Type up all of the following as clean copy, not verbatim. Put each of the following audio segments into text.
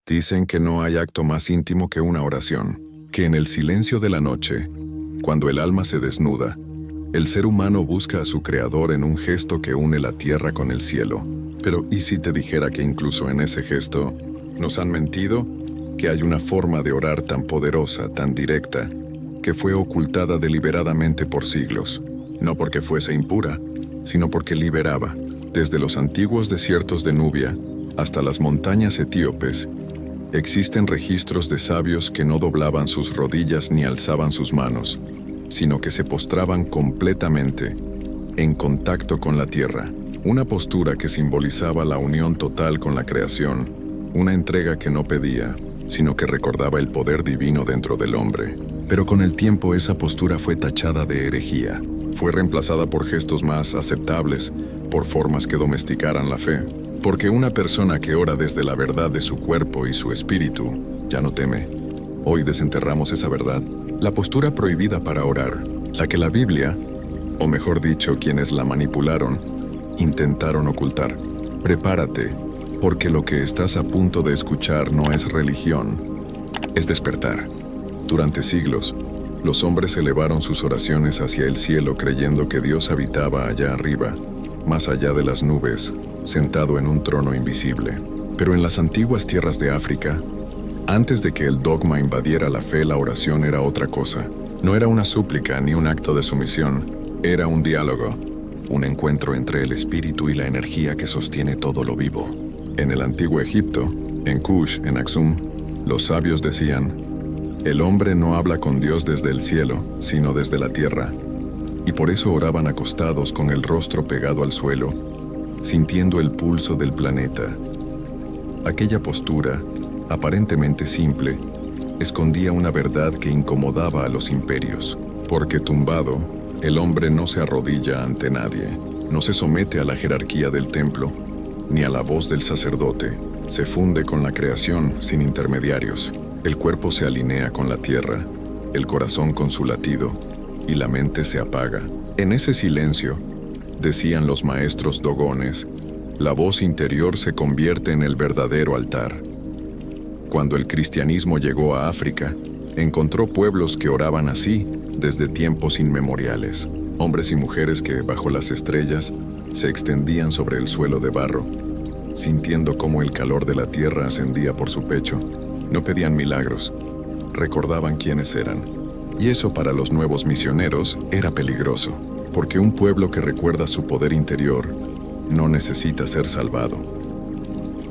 Dicen que no hay acto más íntimo que una oración, que en el silencio de la noche, cuando el alma se desnuda, el ser humano busca a su creador en un gesto que une la tierra con el cielo. Pero ¿y si te dijera que incluso en ese gesto nos han mentido? Que hay una forma de orar tan poderosa, tan directa, que fue ocultada deliberadamente por siglos, no porque fuese impura, sino porque liberaba, desde los antiguos desiertos de Nubia hasta las montañas etíopes. Existen registros de sabios que no doblaban sus rodillas ni alzaban sus manos, sino que se postraban completamente, en contacto con la tierra, una postura que simbolizaba la unión total con la creación, una entrega que no pedía, sino que recordaba el poder divino dentro del hombre. Pero con el tiempo esa postura fue tachada de herejía, fue reemplazada por gestos más aceptables, por formas que domesticaran la fe. Porque una persona que ora desde la verdad de su cuerpo y su espíritu ya no teme. Hoy desenterramos esa verdad, la postura prohibida para orar, la que la Biblia, o mejor dicho, quienes la manipularon, intentaron ocultar. Prepárate, porque lo que estás a punto de escuchar no es religión, es despertar. Durante siglos, los hombres elevaron sus oraciones hacia el cielo creyendo que Dios habitaba allá arriba, más allá de las nubes, sentado en un trono invisible. Pero en las antiguas tierras de África, antes de que el dogma invadiera la fe, la oración era otra cosa. No era una súplica ni un acto de sumisión, era un diálogo, un encuentro entre el espíritu y la energía que sostiene todo lo vivo. En el antiguo Egipto, en Kush, en Aksum, los sabios decían: el hombre no habla con Dios desde el cielo, sino desde la tierra. Y por eso oraban acostados con el rostro pegado al suelo, sintiendo el pulso del planeta. Aquella postura, aparentemente simple, escondía una verdad que incomodaba a los imperios, porque tumbado, el hombre no se arrodilla ante nadie, no se somete a la jerarquía del templo, ni a la voz del sacerdote, se funde con la creación sin intermediarios. El cuerpo se alinea con la tierra, el corazón con su latido, y la mente se apaga. En ese silencio, decían los maestros dogones, la voz interior se convierte en el verdadero altar. Cuando el cristianismo llegó a África, encontró pueblos que oraban así desde tiempos inmemoriales, hombres y mujeres que, bajo las estrellas, se extendían sobre el suelo de barro, sintiendo cómo el calor de la tierra ascendía por su pecho. No pedían milagros, recordaban quiénes eran. Y eso para los nuevos misioneros era peligroso, porque un pueblo que recuerda su poder interior no necesita ser salvado.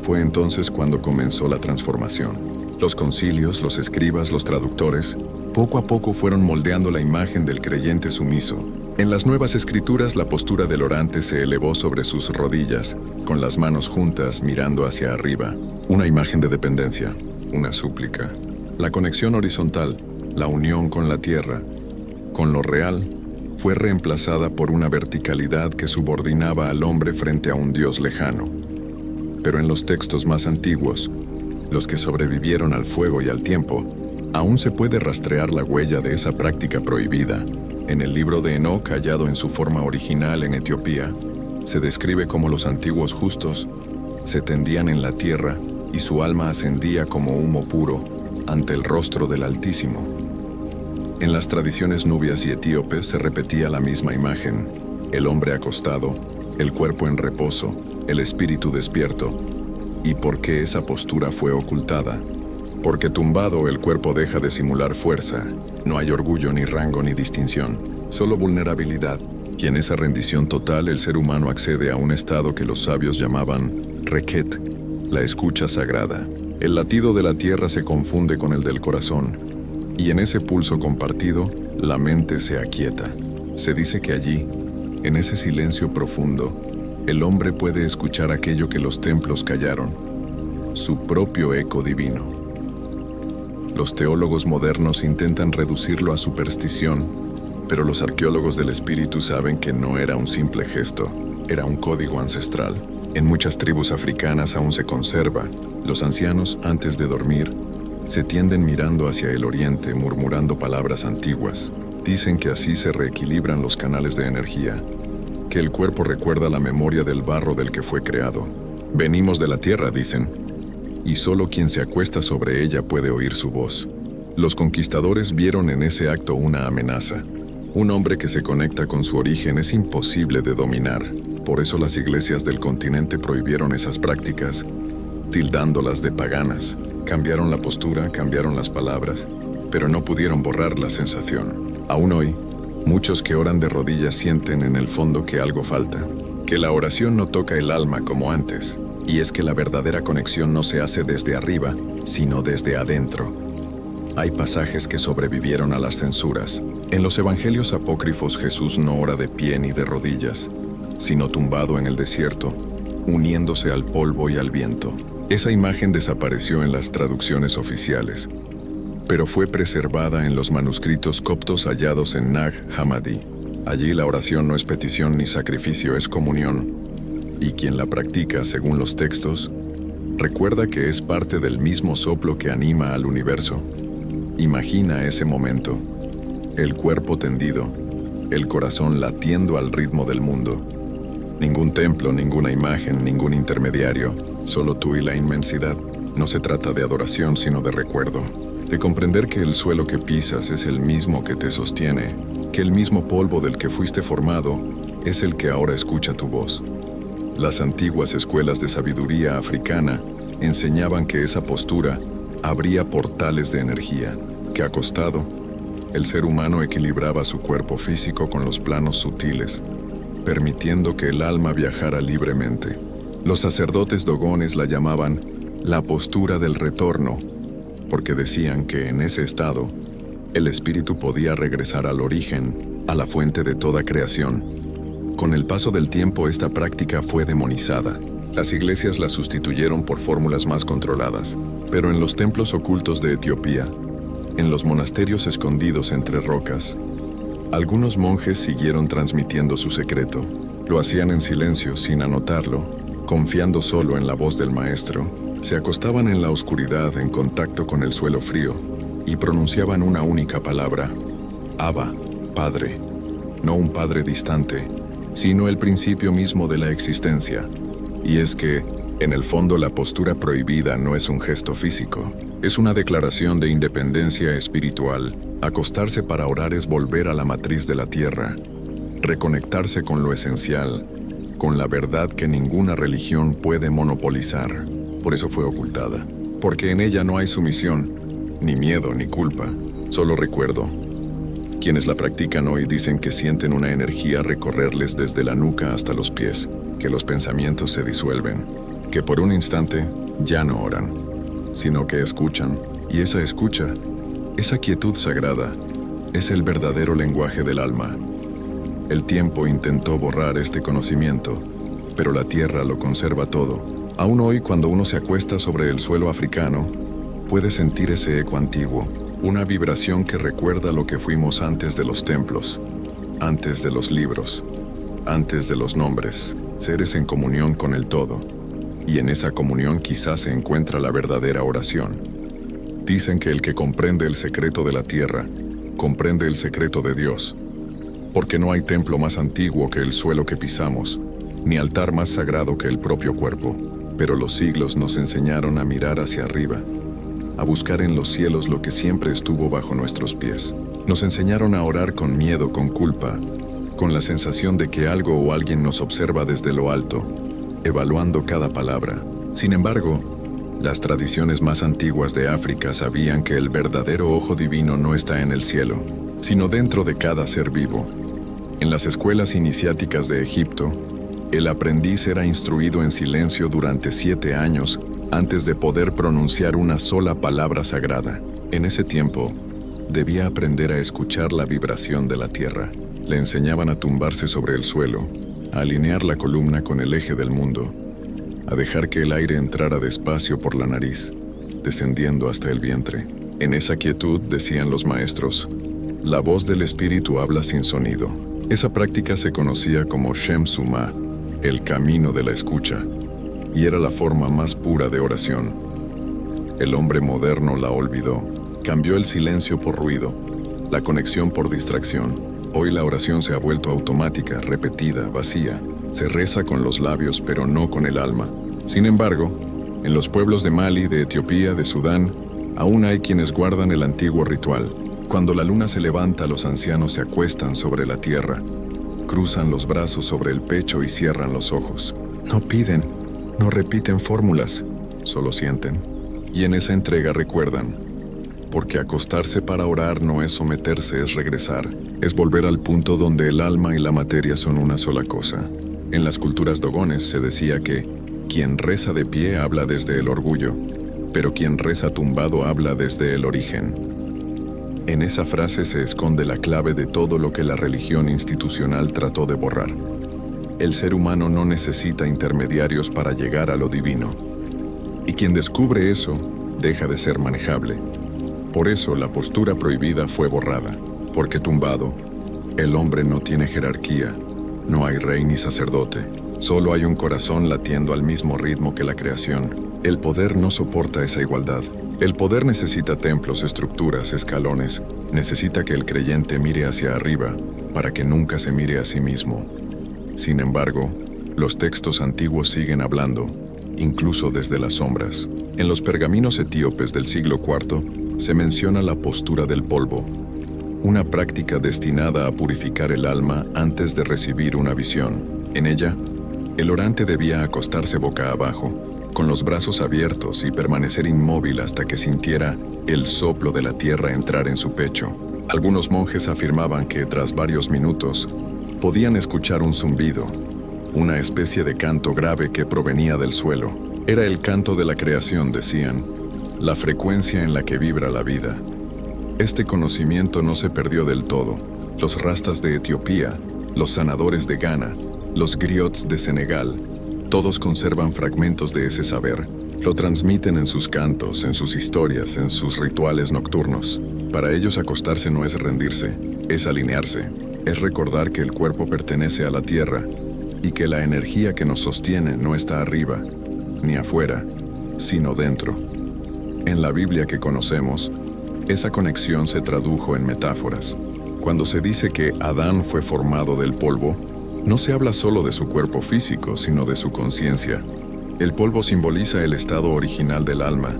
Fue entonces cuando comenzó la transformación. Los concilios, los escribas, los traductores, poco a poco fueron moldeando la imagen del creyente sumiso. En las nuevas escrituras, la postura del orante se elevó sobre sus rodillas, con las manos juntas mirando hacia arriba. Una imagen de dependencia, una súplica. La conexión horizontal, la unión con la tierra, con lo real, fue reemplazada por una verticalidad que subordinaba al hombre frente a un Dios lejano. Pero en los textos más antiguos, los que sobrevivieron al fuego y al tiempo, aún se puede rastrear la huella de esa práctica prohibida. En el libro de Enoc, hallado en su forma original en Etiopía, se describe cómo los antiguos justos se tendían en la tierra y su alma ascendía como humo puro ante el rostro del Altísimo. En las tradiciones nubias y etíopes se repetía la misma imagen: el hombre acostado, el cuerpo en reposo, el espíritu despierto. ¿Y por qué esa postura fue ocultada? Porque tumbado el cuerpo deja de simular fuerza, no hay orgullo ni rango ni distinción, solo vulnerabilidad. Y en esa rendición total el ser humano accede a un estado que los sabios llamaban Reket, la escucha sagrada. El latido de la tierra se confunde con el del corazón, y en ese pulso compartido, la mente se aquieta. Se dice que allí, en ese silencio profundo, el hombre puede escuchar aquello que los templos callaron, su propio eco divino. Los teólogos modernos intentan reducirlo a superstición, pero los arqueólogos del espíritu saben que no era un simple gesto, era un código ancestral. En muchas tribus africanas aún se conserva. Los ancianos, antes de dormir, se tienden mirando hacia el oriente, murmurando palabras antiguas. Dicen que así se reequilibran los canales de energía, que el cuerpo recuerda la memoria del barro del que fue creado. Venimos de la tierra, dicen, y solo quien se acuesta sobre ella puede oír su voz. Los conquistadores vieron en ese acto una amenaza. Un hombre que se conecta con su origen es imposible de dominar. Por eso las iglesias del continente prohibieron esas prácticas, tildándolas de paganas. Cambiaron la postura, cambiaron las palabras, pero no pudieron borrar la sensación. Aún hoy, muchos que oran de rodillas sienten en el fondo que algo falta, que la oración no toca el alma como antes, y es que la verdadera conexión no se hace desde arriba, sino desde adentro. Hay pasajes que sobrevivieron a las censuras. En los evangelios apócrifos Jesús no ora de pie ni de rodillas, sino tumbado en el desierto, uniéndose al polvo y al viento. Esa imagen desapareció en las traducciones oficiales, pero fue preservada en los manuscritos coptos hallados en Nag Hammadi. Allí la oración no es petición ni sacrificio, es comunión, y quien la practica según los textos, recuerda que es parte del mismo soplo que anima al universo. Imagina ese momento, el cuerpo tendido, el corazón latiendo al ritmo del mundo. Ningún templo, ninguna imagen, ningún intermediario, solo tú y la inmensidad. No se trata de adoración, sino de recuerdo. De comprender que el suelo que pisas es el mismo que te sostiene, que el mismo polvo del que fuiste formado es el que ahora escucha tu voz. Las antiguas escuelas de sabiduría africana enseñaban que esa postura abría portales de energía, que acostado, el ser humano equilibraba su cuerpo físico con los planos sutiles, permitiendo que el alma viajara libremente. Los sacerdotes dogones la llamaban la postura del retorno, porque decían que en ese estado, el espíritu podía regresar al origen, a la fuente de toda creación. Con el paso del tiempo esta práctica fue demonizada. Las iglesias la sustituyeron por fórmulas más controladas, pero en los templos ocultos de Etiopía, en los monasterios escondidos entre rocas, algunos monjes siguieron transmitiendo su secreto. Lo hacían en silencio, sin anotarlo, confiando solo en la voz del maestro. Se acostaban en la oscuridad en contacto con el suelo frío y pronunciaban una única palabra: Abba, Padre. No un padre distante, sino el principio mismo de la existencia. Y es que, en el fondo, la postura prohibida no es un gesto físico, es una declaración de independencia espiritual. Acostarse para orar es volver a la matriz de la tierra, reconectarse con lo esencial, con la verdad que ninguna religión puede monopolizar. Por eso fue ocultada, porque en ella no hay sumisión, ni miedo, ni culpa, solo recuerdo. Quienes la practican hoy dicen que sienten una energía recorrerles desde la nuca hasta los pies, que los pensamientos se disuelven, que por un instante ya no oran, sino que escuchan, y esa escucha, esa quietud sagrada, es el verdadero lenguaje del alma. El tiempo intentó borrar este conocimiento, pero la tierra lo conserva todo. Aún hoy, cuando uno se acuesta sobre el suelo africano, puede sentir ese eco antiguo, una vibración que recuerda lo que fuimos antes de los templos, antes de los libros, antes de los nombres, seres en comunión con el todo. Y en esa comunión quizás se encuentra la verdadera oración. Dicen que el que comprende el secreto de la tierra, comprende el secreto de Dios, porque no hay templo más antiguo que el suelo que pisamos, ni altar más sagrado que el propio cuerpo. Pero los siglos nos enseñaron a mirar hacia arriba, a buscar en los cielos lo que siempre estuvo bajo nuestros pies. Nos enseñaron a orar con miedo, con culpa, con la sensación de que algo o alguien nos observa desde lo alto, evaluando cada palabra. Sin embargo, las tradiciones más antiguas de África sabían que el verdadero ojo divino no está en el cielo, sino dentro de cada ser vivo. En las escuelas iniciáticas de Egipto, el aprendiz era instruido en silencio durante 7 años antes de poder pronunciar una sola palabra sagrada. En ese tiempo, debía aprender a escuchar la vibración de la tierra. Le enseñaban a tumbarse sobre el suelo, a alinear la columna con el eje del mundo, a dejar que el aire entrara despacio por la nariz, descendiendo hasta el vientre. En esa quietud, decían los maestros, la voz del espíritu habla sin sonido. Esa práctica se conocía como Shem Sumah, el camino de la escucha, y era la forma más pura de oración. El hombre moderno la olvidó, cambió el silencio por ruido, la conexión por distracción. Hoy la oración se ha vuelto automática, repetida, vacía. Se reza con los labios, pero no con el alma. Sin embargo, En los pueblos de Mali, de Etiopía, de Sudán, aún hay quienes guardan el antiguo ritual. Cuando la luna se levanta, los ancianos se acuestan sobre la tierra, cruzan los brazos sobre el pecho y cierran los ojos. No piden, no repiten fórmulas, solo sienten. Y en esa entrega recuerdan, porque acostarse para orar no es someterse, es regresar, es volver al punto donde el alma y la materia son una sola cosa. En las culturas dogones se decía que quien reza de pie habla desde el orgullo, pero quien reza tumbado habla desde el origen. En esa frase se esconde la clave de todo lo que la religión institucional trató de borrar. El ser humano no necesita intermediarios para llegar a lo divino. Y quien descubre eso, deja de ser manejable. Por eso la postura prohibida fue borrada, porque tumbado, el hombre no tiene jerarquía, no hay rey ni sacerdote, solo hay un corazón latiendo al mismo ritmo que la creación. El poder no soporta esa igualdad. El poder necesita templos, estructuras, escalones, necesita que el creyente mire hacia arriba para que nunca se mire a sí mismo. Sin embargo, los textos antiguos siguen hablando, incluso desde las sombras. En los pergaminos etíopes del siglo IV se menciona la postura del polvo, una práctica destinada a purificar el alma antes de recibir una visión. En ella, el orante debía acostarse boca abajo, con los brazos abiertos y permanecer inmóvil hasta que sintiera el soplo de la tierra entrar en su pecho. Algunos monjes afirmaban que tras varios minutos podían escuchar un zumbido, una especie de canto grave que provenía del suelo. Era el canto de la creación, decían, la frecuencia en la que vibra la vida. Este conocimiento no se perdió del todo. Los rastas de Etiopía, los sanadores de Ghana, los griots de Senegal, todos conservan fragmentos de ese saber. Lo transmiten en sus cantos, en sus historias, en sus rituales nocturnos. Para ellos acostarse no es rendirse, es alinearse, es recordar que el cuerpo pertenece a la tierra y que la energía que nos sostiene no está arriba, ni afuera, sino dentro. En la Biblia que conocemos, esa conexión se tradujo en metáforas. Cuando se dice que Adán fue formado del polvo, no se habla solo de su cuerpo físico, sino de su conciencia. El polvo simboliza el estado original del alma,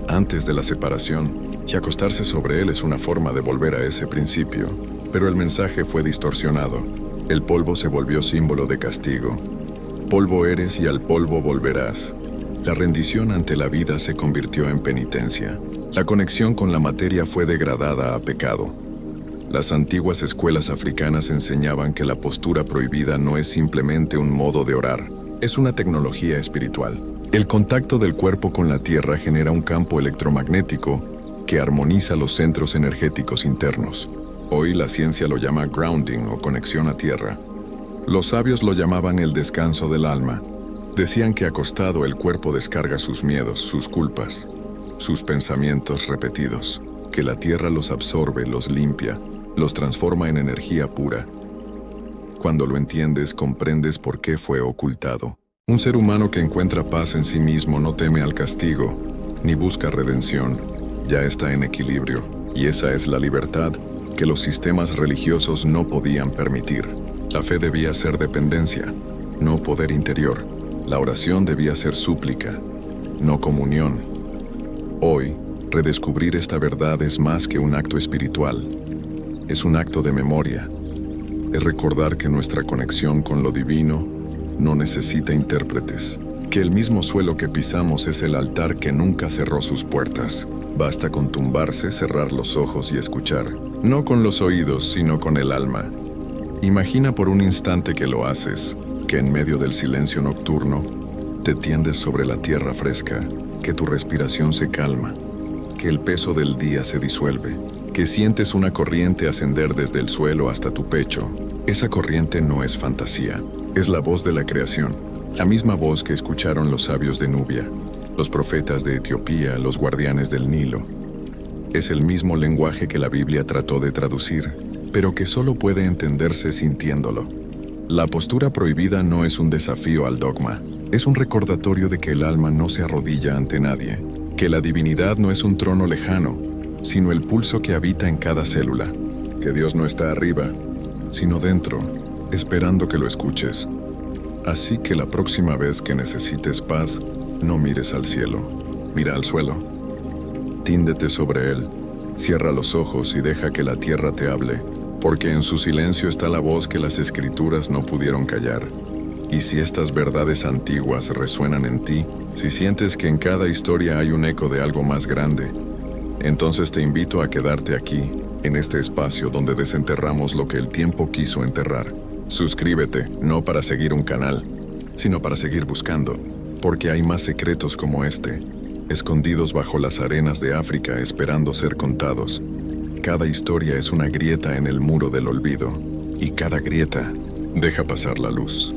antes de la separación, y acostarse sobre él es una forma de volver a ese principio. Pero el mensaje fue distorsionado. El polvo se volvió símbolo de castigo. Polvo eres y al polvo volverás. La rendición ante la vida se convirtió en penitencia. La conexión con la materia fue degradada a pecado. Las antiguas escuelas africanas enseñaban que la postura prohibida no es simplemente un modo de orar, es una tecnología espiritual. El contacto del cuerpo con la tierra genera un campo electromagnético que armoniza los centros energéticos internos. Hoy la ciencia lo llama grounding o conexión a tierra. Los sabios lo llamaban el descanso del alma. Decían que acostado el cuerpo descarga sus miedos, sus culpas, sus pensamientos repetidos, que la tierra los absorbe, los limpia, los transforma en energía pura. Cuando lo entiendes, comprendes por qué fue ocultado. Un ser humano que encuentra paz en sí mismo no teme al castigo, ni busca redención. Ya está en equilibrio, y esa es la libertad que los sistemas religiosos no podían permitir. La fe debía ser dependencia, no poder interior. La oración debía ser súplica, no comunión. Hoy, redescubrir esta verdad es más que un acto espiritual. Es un acto de memoria. Es recordar que nuestra conexión con lo divino no necesita intérpretes, que el mismo suelo que pisamos es el altar que nunca cerró sus puertas. Basta con tumbarse, cerrar los ojos y escuchar, no con los oídos, sino con el alma. Imagina por un instante que lo haces, que en medio del silencio nocturno te tiendes sobre la tierra fresca, que tu respiración se calma, que el peso del día se disuelve, que sientes una corriente ascender desde el suelo hasta tu pecho. Esa corriente no es fantasía, es la voz de la creación, la misma voz que escucharon los sabios de Nubia, los profetas de Etiopía, los guardianes del Nilo. Es el mismo lenguaje que la Biblia trató de traducir, pero que solo puede entenderse sintiéndolo. La postura prohibida no es un desafío al dogma, es un recordatorio de que el alma no se arrodilla ante nadie, que la divinidad no es un trono lejano, sino el pulso que habita en cada célula, que Dios no está arriba, sino dentro, esperando que lo escuches. Así que la próxima vez que necesites paz, No mires al cielo, mira al suelo. Tíndete sobre él, cierra los ojos y deja que la tierra te hable, porque en su silencio está la voz que las escrituras no pudieron callar. Y si estas verdades antiguas resuenan en ti, si sientes que en cada historia hay un eco de algo más grande, entonces te invito a quedarte aquí, en este espacio donde desenterramos lo que el tiempo quiso enterrar. Suscríbete, no para seguir un canal, sino para seguir buscando, porque hay más secretos como este, escondidos bajo las arenas de África esperando ser contados. Cada historia es una grieta en el muro del olvido, y cada grieta deja pasar la luz.